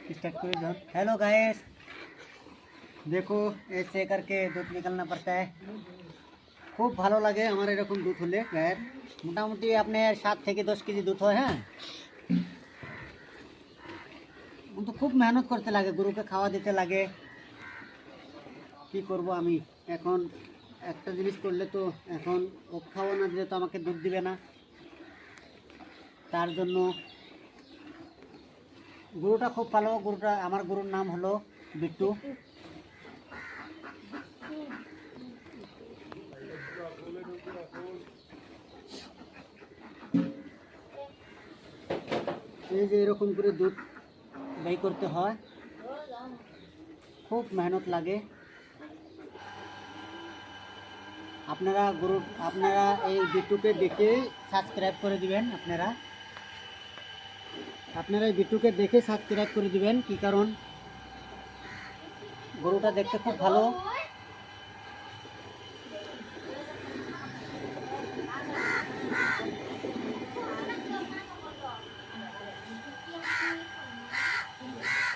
Start करो दूध। Hello guys, देखो ऐसे करके दूध निकालना पड़ता है। খুব ভালো লাগে আমার এরকম দুধ হলে গায়ের। মোটামুটি আপনার 7 থেকে 10 কেজি দুধ হয়। হ্যাঁ, কিন্তু খুব মেহনত করতে লাগে, গরুকে খাওয়া দিতে লাগে। কি করব আমি এখন, একটা জিনিস করলে তো এখন ও খাওয়া না দিলে তো আমাকে দুধ দিবে না। তার জন্য গরুটা খুব ভালো। গরুটা আমার গরুর নাম হলো বিট্টু। এই যে এরকম করে দুধ বাই করতে হয়, খুব মেহনত লাগে। আপনারা এই বিট্টুকে দেখে সাবস্ক্রাইব করে দিবেন। আপনারা এই বিট্টুকে দেখে সাবস্ক্রাইব করে দিবেন। কি কারণ, গরুটা দেখতে খুব ভালো।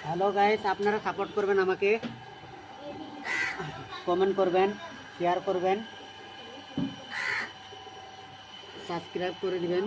হ্যালো গাইস, আপনারা সাপোর্ট করবেন আমাকে, কমেন্ট করবেন, শেয়ার করবেন, সাবস্ক্রাইব করে দিবেন।